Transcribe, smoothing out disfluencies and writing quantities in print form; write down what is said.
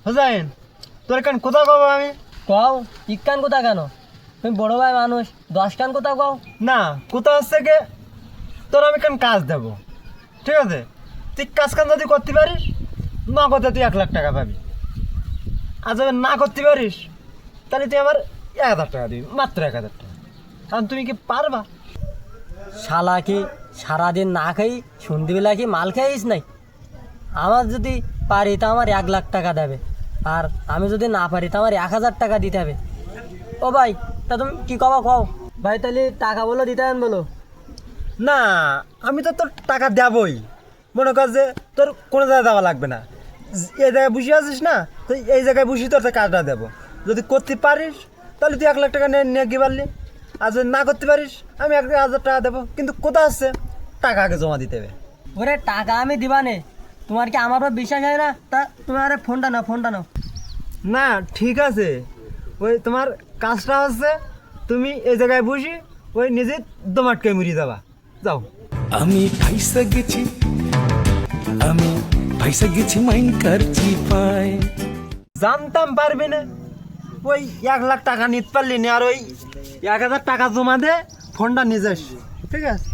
হোসাইন তোর কান কোথাও কব আমি কও ইকান কোথা কেন? তুমি বড় ভাই মানুষ, 10 কান কোথা কও? না কোথা হচ্ছে কে তোর আমি কান কাজ দেব, ঠিক আছে? তুই কাজ কান যদি করতে পারিস না করতে তুই 1,00,000 টাকা পাবি। আর যদি না করতে পারিস তাহলে তুই আমার 1,000 টাকা দিবি, মাত্র 1,000 টাকা। কারণ তুমি কি পারবা? শালা কি সারাদিন না খাই সন্ধ্যেবেলা কি মাল খাইস নাই? আমার যদি পারি তা আমার 1,00,000 টাকা দেবে, আর আমি যদি না পারি তা আমার 1,000 টাকা দিতে হবে। ও ভাই, তা তুমি কি কবা কও ভাই, তাহলে টাকা বলো দিতে হবে বলো। না আমি তো তোর টাকা দেবই, মনে কর যে তোর কোনো জায়গায় দেওয়া লাগবে না। এই জায়গায় বসে আছিস না, তো এই জায়গায় বসে তোর কাজটা দেবো। যদি করতে পারিস তাহলে তুই 1,00,000 টাকা নিয়ে গিয়ে পারলি, আর যদি না করতে পারিস আমি 1,000 টাকা দেবো। কিন্তু কোথা আসছে টাকা আগে জমা দিতে হবে। ওরে টাকা আমি দিবা নে, তোমার কি আমার উপর বিশ্বাস হয় না? তা তুমি আরে ফোনটা নাও। না ঠিক আছে, ওই তোমার কাজটা হচ্ছে তুমি এই জায়গায় বসি ওই নিজে দমাটকে মুড়িয়ে দেবা, যাও। আমি ভাইসা গেছি মাইন কারছি পায়। জানতাম পারবি না, ওই 1,00,000 টাকা নিতে পারলি না, আর ওই 1,000 টাকা জমা দে ফোনটা নিজে, ঠিক আছে?